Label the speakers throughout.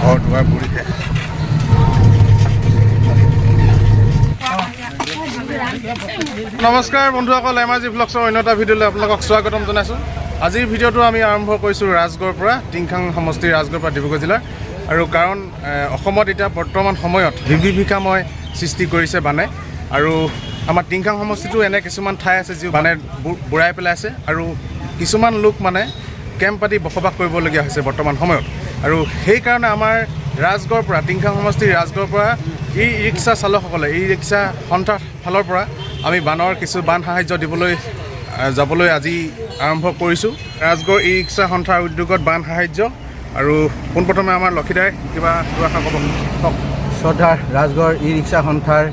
Speaker 1: ঘৰ দুৱাৰ বুৰি শেষ। নমস্কাৰ বন্ধুসকল, এমাজি ভ্লগছৰ অন্য এটা ভিডিঅ'লৈ আপোনালোকক স্বাগতম জনাইছোঁ। আজিৰ ভিডিঅ'টো আমি আৰম্ভ কৰিছোঁ ৰাজগড়ৰ পৰা, টিংখাং সমষ্টিৰ ৰাজগড়ৰ পৰা ডিব্ৰুগড় জিলাৰ। আৰু কাৰণ অসমত এতিয়া বৰ্তমান সময়ত বিভীষিকাময় সৃষ্টি কৰিছে বানে, আৰু আমাৰ টিংখাং সমষ্টিটো এনে কিছুমান ঠাই আছে যি বানে বুঢ়াই পেলাইছে, আৰু কিছুমান লোক মানে কেম্প পাতি বসবাস কৰিবলগীয়া হৈছে বৰ্তমান সময়ত। আৰু সেইকাৰণে আমাৰ ৰাজগড়ৰ পৰা, টিংখাং সমষ্টিৰ ৰাজগড়ৰ পৰা ই ৰিক্সা চালকসকলে, ই ৰিক্সা সন্থাৰ ফালৰ পৰা আমি বানৰ কিছু বান সাহাৰ্য যাবলৈ আজি আৰম্ভ কৰিছোঁ। ৰাজগড় ই ৰিক্সা সন্থাৰ উদ্যোগত বান সাহাৰ্য। আৰু পোনপ্ৰথমে আমাৰ লক্ষীদাই কিবা দুআষাৰ ক'ব কওক।
Speaker 2: শ্ৰদ্ধাৰ ৰাজগড় ই ৰিক্সা সন্থাৰ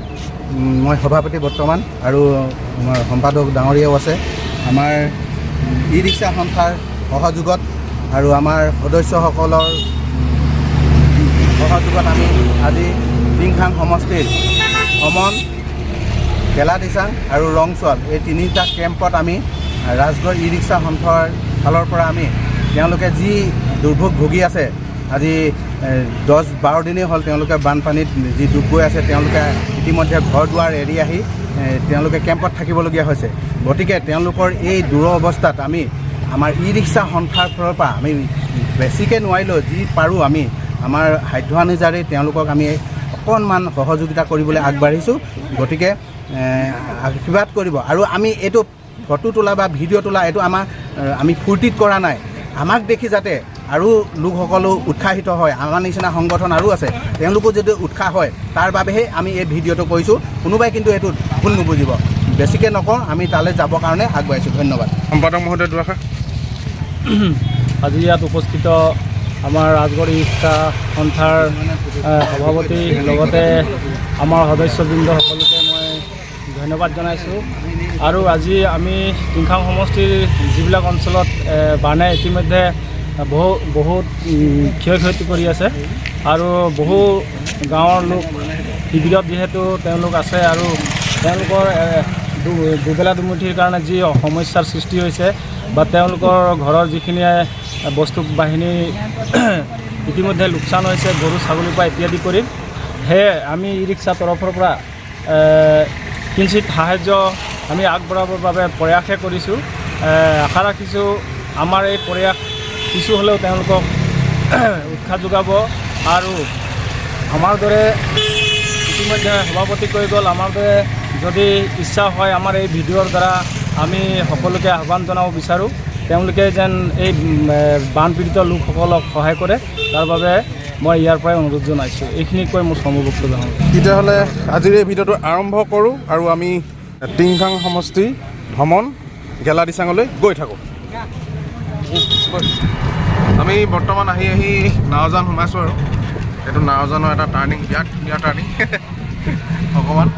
Speaker 2: মই সভাপতি বৰ্তমান, আৰু আমাৰ সম্পাদক ডাঙৰীয়াও আছে। আমাৰ ই ৰিক্সা সন্থাৰ সহযোগত আৰু আমাৰ সদস্যসকলৰ সহযোগত আমি আজি টিংখাং সমষ্টিৰ ভ্ৰমণ, গেলাডিচাং আৰু ৰংচুৱাল এই তিনিটা কেম্পত আমি ৰাজগড় ই ৰিক্সা সন্থাৰ ফালৰ পৰা আমি তেওঁলোকে যি দুৰ্ভোগ ভুগি আছে, আজি 10-12 দিনেই হ'ল তেওঁলোকে বানপানীত যি ডুব গৈ আছে, তেওঁলোকে ইতিমধ্যে ঘৰ দুৱাৰ এৰি আহি তেওঁলোকে কেম্পত থাকিবলগীয়া হৈছে। গতিকে তেওঁলোকৰ এই দুৰৱস্থাত আমি আমাৰ ই ৰিক্সা সন্থাৰ ফালৰ পৰা আমি বেছিকৈ নোৱাৰিলেও যি পাৰোঁ আমি আমাৰ সাধ্যানুযায়ী তেওঁলোকক আমি অকণমান সহযোগিতা কৰিবলৈ আগবাঢ়িছোঁ। গতিকে আশীৰ্বাদ কৰিব। আৰু আমি এইটো ফটো তোলা বা ভিডিঅ' তোলা এইটো আমি ফূৰ্তিত কৰা নাই, আমাক দেখি যাতে আৰু লোকসকলো উৎসাহিত হয়, আমাৰ নিচিনা সংগঠন আৰু আছে, তেওঁলোকো যদি উৎসাহ হয় তাৰ বাবেহে আমি এই ভিডিঅ'টো কৰিছোঁ। কোনোবাই কিন্তু এইটোত ভুল নুবুজিব, বেছিকৈ নকওঁ, আমি তালৈ যাবৰ কাৰণে আগবাঢ়িছোঁ। ধন্যবাদ।
Speaker 1: সম্পাদক মহোদয় দুআষাৰ।
Speaker 3: আজি ইয়াত উপস্থিত আমাৰ ৰাজগড় ই ৰিক্সা সন্থাৰ সভাপতি লগতে আমাৰ সদস্যবৃন্দ সকলোকে মই ধন্যবাদ জনাইছোঁ। আৰু আজি আমি টিংখাং সমষ্টিৰ যিবিলাক অঞ্চলত বানে ইতিমধ্যে বহুত ক্ষয় ক্ষতি কৰি আছে, আৰু বহু গাঁৱৰ লোক শিবিৰত যিহেতু তেওঁলোক আছে, আৰু তেওঁলোকৰ দুবেলা দুমুঠিৰ কাৰণে যি সমস্যাৰ সৃষ্টি হৈছে, বা তেওঁলোকৰ ঘৰৰ যিখিনি বস্তু বাহিনী ইতিমধ্যে লোকচান হৈছে, গৰু ছাগলীৰ পৰা ইত্যাদি কৰি, সেয়ে আমি ই ৰিক্সা তৰফৰ পৰা কিঞ্চিত সাহাৰ্য আমি আগবঢ়াবৰ বাবে প্ৰয়াসে কৰিছোঁ। আশা ৰাখিছোঁ আমাৰ এই প্ৰয়াস কিছু হ'লেও তেওঁলোকক উৎসাহ যোগাব। আৰু আমাৰ দৰে ইতিমধ্যে সভাপতি কৈ গ'ল, আমাৰ দৰে যদি ইচ্ছা হয় আমাৰ এই ভিডিঅ'ৰ দ্বাৰা আমি সকলোকে আহ্বান জনাব বিচাৰোঁ, তেওঁলোকে যেন এই বানপীড়িত লোকসকলক সহায় কৰে, তাৰ বাবে মই ইয়াৰ পৰাই অনুৰোধ জনাইছোঁ। এইখিনি কৈ মোৰ সমবক্তব্য জনাওঁ।
Speaker 1: তেতিয়াহ'লে আজিৰ এই ভিডিঅ'টো আৰম্ভ কৰোঁ, আৰু আমি টিংখাং সমষ্টি ভ্ৰমণ গেলাডিচাঙলৈ গৈ থাকোঁ। আমি বৰ্তমান আহি নাওজান সোমাইছোঁ, আৰু এইটো নাওজানৰ এটা টাৰ্ণিং, বিৰাট ধুনীয়া টাৰ্ণিং। অকণমান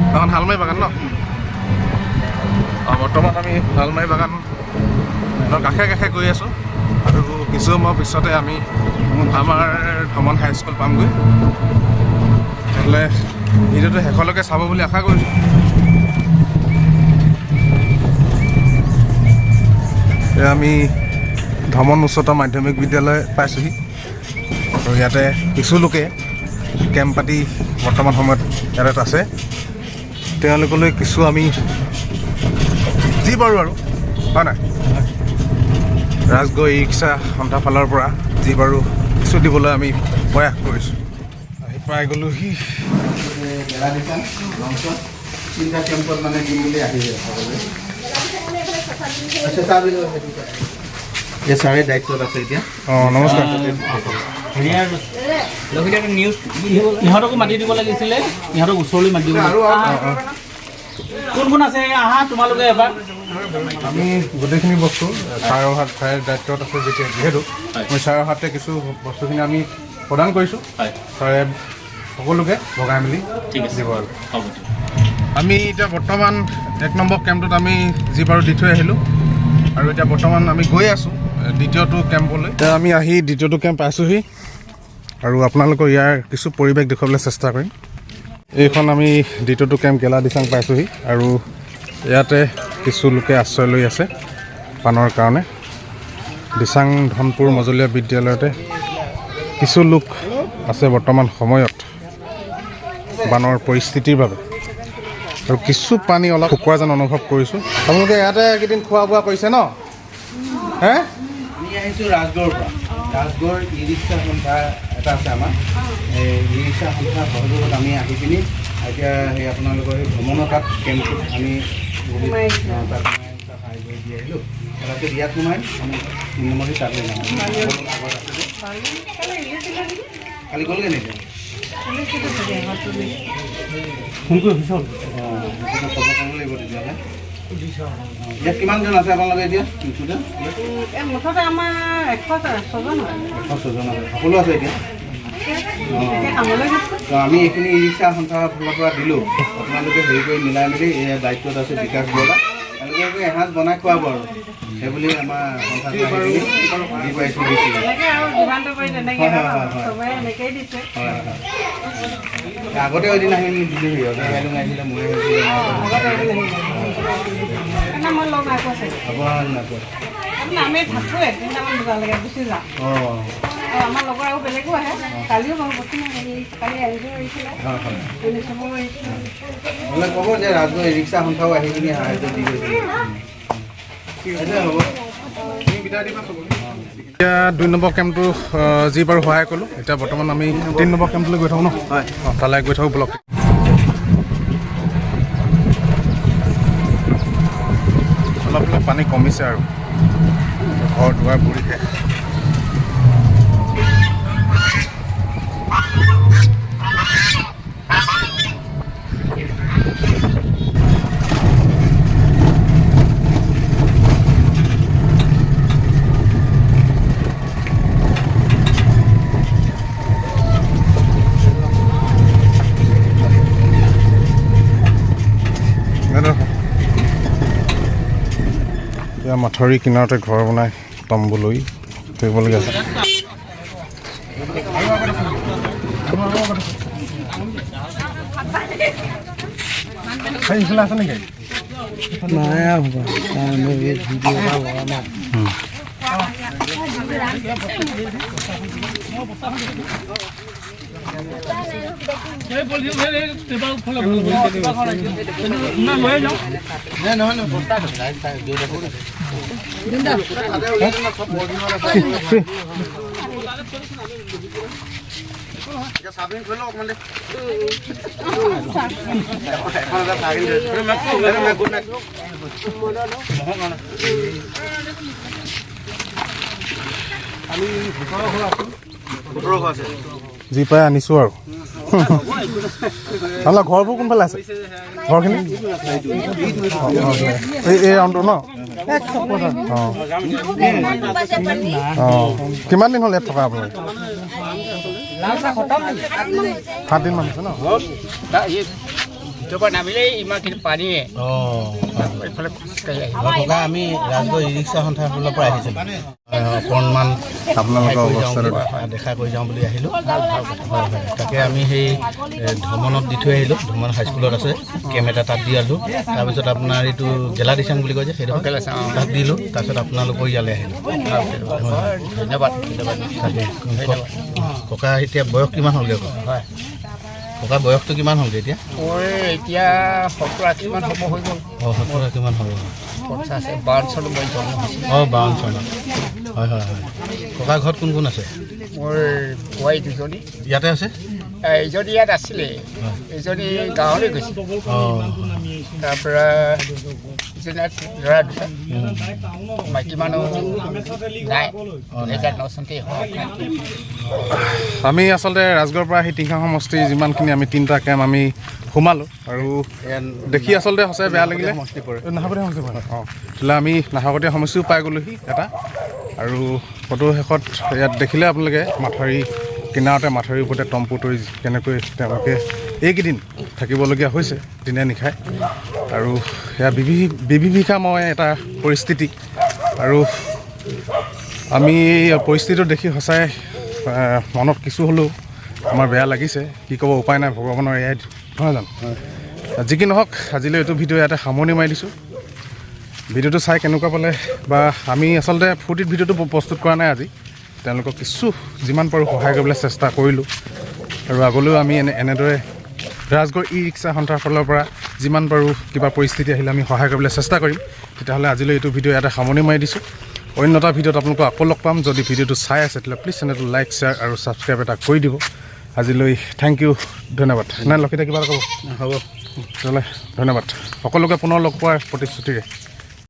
Speaker 1: এখন হালমাৰি বাগান ন, বৰ্তমান আমি হালমাৰি বাগানৰ কাষে কাষে গৈ আছোঁ, আৰু কিছু সময় পিছতে আমি আমাৰ ধমন হাইস্কুল পামগৈ। তেতিয়াহ'লে ভিডিঅ'টো শেষলৈকে চাব বুলি আশা কৰিছোঁ। আমি ধমন উচ্চতৰ মাধ্যমিক বিদ্যালয় পাইছোঁহি, আৰু ইয়াতে কিছু লোকে কেম্প পাতি বৰ্তমান সময়ত ইয়াত আছে। তেওঁলোকলৈ কিছু আমি যি পাৰোঁ আৰু, হয় নাই, ৰাজগড় ই ৰিক্সা সন্থাৰ ফালৰ পৰা যি পাৰোঁ কিছু দিবলৈ আমি প্ৰয়াস কৰিছোঁ। আহি পাই গ'লোহি
Speaker 2: তিনিটা কেম্পত মানে দিম বুলি আহিছে। এই ছাৰে দায়িত্বত আছে এতিয়া।
Speaker 1: অঁ নমস্কাৰ।
Speaker 3: ইহঁতকো মাতি দিব লাগিছিলে, ইহঁতক ওচৰলৈ মাতি দিব। কোন কোন আছে আহা তোমালোকে এবাৰ।
Speaker 1: আমি গোটেইখিনি বস্তু ছাৰৰ দায়িত্বত আছে, যিহেতু মই ছাৰৰ হাতে কিছু বস্তুখিনি আমি প্ৰদান কৰিছোঁ, ছাৰে সকলোকে ভগাই মেলি দিব। আৰু আমি এতিয়া বৰ্তমান 1 নম্বৰ কেম্পটোত আমি যি পাৰোঁ দি থৈ আহিলোঁ, আৰু এতিয়া বৰ্তমান আমি গৈ আছোঁ দ্বিতীয়টো কেম্পলৈ। এতিয়া আমি আহি দ্বিতীয়টো কেম্প পাইছোঁহি, আৰু আপোনালোকৰ ইয়াৰ কিছু পৰিৱেশ দেখুৱাবলৈ চেষ্টা কৰিম। এইখন আমি দ্বিতীয়টো কেম্প গেলাডিচাং পাইছোঁহি, আৰু ইয়াতে কিছু লোকে আশ্ৰয় লৈ আছে পানৰ কাৰণে। দিচাং ধনপুৰ মজলীয়া বিদ্যালয়তে কিছু লোক আছে বৰ্তমান সময়ত বানৰ পৰিস্থিতিৰ বাবে আৰু কিছু পানী অলপ শুকোৱা যেন অনুভৱ কৰিছোঁ। আপোনালোকে ইয়াতে এইকেইদিন খোৱা বোৱা কৰিছে ন? হে
Speaker 2: আমি আহিছোঁ ৰাজগড়ৰ পৰা। ৰাজগড় ই ৰিক্সা সন্থা এটা আছে আমাৰ, এই ই ৰিক্সা সন্থাৰ সহযোগত আমি আহি পিনি এতিয়া সেই আপোনালোকৰ সেই ভ্ৰমণৰ তাত কেম্পটোত আমি তাত সাহাৰ্য দি আহিলোঁ। তাতে ইয়াত সোমাই আমি নিমখি তাত লৈ যাম। কালি গ'লগৈ নেকি? ফোন কৰি পিছত খবৰ কৰিব লাগিব তেতিয়াহ'লে। ইয়াত কিমানজন আছে আপোনালোকে এতিয়া?
Speaker 4: মুঠতে আমাৰ 106জন হয়।
Speaker 2: 106জন আছে, সকলো আছে এতিয়া। আমি এইখিনি ই ৰিক্সা সন্থাৰ ফালৰ পৰা দিলোঁ। আপোনালোকে হেৰি কৰি মিলাই মেলি এই দায়িত্বত আছে বিকাশ বৰুৱা। তেওঁলোকে এসাঁজ বনাই খুৱাব আৰু সেইবুলি আমাৰ সন্থাৰ দি পাইছোঁ দিছোঁ। আগতে এদিন আহি দিলোঁ আহিলে মই
Speaker 4: আমি থাকোঁ 3টামান বজালৈকে গুচি যাওঁ। আমাৰ লগৰ আৰু বেলেগো আহে। কালিও বাৰু কালি এনজিঅ' আহিছিলে,
Speaker 2: ক'ব যে ৰাজগড় ই ৰিক্সা সন্থাও আহি পিনি সাহাৰ্য দি গৈছিলে। হ'ব
Speaker 1: এতিয়া 2 নম্বৰ কেম্পটো যি বাৰু সহায় কৰিলোঁ। এতিয়া বৰ্তমান আমি 3 নম্বৰ কেম্পলৈ গৈ থাকোঁ ন?
Speaker 2: হয়,
Speaker 1: তালৈ গৈ থাকোঁ ব্লক। অলপ অলপ পানী কমিছে আৰু ঘৰ দুৱাৰ বুৰিছে। এতিয়া মাথাউৰি কিনাৰতে ঘৰ বনাই তম্বু লৈ থাকিবলগীয়া আছে। আছে নেকি? যি পাই আনিছোঁ আৰু আপোনাৰ ঘৰবোৰ কোনফালে আছে? ঘৰখিনি এই ৰাউণ্ডটো ন? অঁ কিমান দিন হ'ল ইয়াত থকা আপোনালোকে? 7 দিনমান হৈছে ন?
Speaker 2: আমি ৰাজগড় ই ৰিক্সা সন্থাৰ ফালৰ পৰা আহিছিলোঁ। অকণমান
Speaker 1: আপোনালোকৰ অৱস্থাটো
Speaker 2: দেখা কৰি যাওঁ বুলি আহিলোঁ। তাকে আমি সেই ভ্ৰমণত দি থৈ আহিলোঁ। ভ্ৰমণ হাইস্কুলত আছে কেম্প এটা তাত দি আছোঁ। তাৰপিছত আপোনাৰ এইটো গেলা দিচাং বুলি কয় যে সেইটো তাত দিলোঁ। তাৰপিছত আপোনালোকৰ ইয়ালৈ আহিলোঁ। ধন্যবাদ। ককা এতিয়া বয়স কিমান হ'লগৈ? ককা বয়সটো কিমান হ'লগৈ এতিয়া?
Speaker 5: এতিয়া 70-80 মান হ'ব হৈ গ'ল।
Speaker 2: 70-80 মান হ'ব।
Speaker 5: 52 চনত মই জন্ম হৈছিলোঁ।
Speaker 2: 52 চনত। হয় হয় হয়। ককাৰ ঘৰত কোন কোন আছে?
Speaker 5: মোৰ বোৱাৰী 2জনী
Speaker 2: ইয়াতে আছে।
Speaker 5: এইজনী ইয়াত আছিলে, এইজনী গাঁৱলৈ গৈছিল। তাৰপৰা ইজনী ল'ৰা 2টা, মাইকী মানুহ নাই। 2009 চনতে
Speaker 1: আমি আচলতে ৰাজগড়ৰ পৰা সেই টিংখাং সমষ্টিৰ যিমানখিনি আমি 3টা কেম্প আমি সোমালোঁ আৰু দেখি আচলতে সঁচাই বেয়া লাগিলে। নাহৰকটীয়া সমষ্টি অঁ তেতিয়াহ'লে আমি নাহৰকটীয়া সমষ্টিও পাই গ'লোহি এটা। আৰু ফটো শেষত ইয়াত দেখিলে আপোনালোকে মাথাউৰি কিনাৰতে মাথাউৰিৰ ওপৰতে তম্বু তৰি কেনেকৈ তেওঁলোকে এইকেইদিন থাকিবলগীয়া হৈছে দিনে নিশাই। আৰু সেয়া বিভীষিকাময় এটা পৰিস্থিতি। আৰু আমি পৰিস্থিতিটো দেখি সঁচাই মনত কিছু হ'লেও আমাৰ বেয়া লাগিছে। কি ক'ব উপায় নাই, ভগৱানৰ এয়াই নহয় জানো? যি কি নহওক আজিলৈ এইটো ভিডিঅ' ইয়াতে সামৰণি মাৰি দিছোঁ। ভিডিঅ'টো চাই কেনেকুৱা পালে বা আমি আচলতে ফূৰ্তিত ভিডিঅ'টো প্ৰস্তুত কৰা নাই আজি। তেওঁলোকক কিছু যিমান পাৰোঁ সহায় কৰিবলৈ চেষ্টা কৰিলোঁ আৰু আগলৈও আমি এনেদৰে ৰাজগড় ই ৰিক্সা সন্থাৰ ফালৰ পৰা যিমান পাৰোঁ কিবা পৰিস্থিতি আহিলে আমি সহায় কৰিবলৈ চেষ্টা কৰিম। তেতিয়াহ'লে আজিলৈ এইটো ভিডিঅ' ইয়াতে সামৰণি মাৰি দিছোঁ। অন্য এটা ভিডিঅ'ত আপোনালোকক আকৌ লগ পাম। যদি ভিডিঅ'টো চাই আছে তেতিয়াহ'লে প্লিজ চেনেলটো লাইক শ্বেয়াৰ আৰু ছাবস্ক্ৰাইব এটা কৰি দিব। আজিলৈ থেংক ইউ, ধন্যবাদ। নাই লক্ষিতা কিবা এটা ক'ব?
Speaker 2: হ'ব,
Speaker 1: তেতিয়াহ'লে ধন্যবাদ। সকলোকে পুনৰ লগ পোৱাৰ প্ৰতিশ্ৰুতিৰে।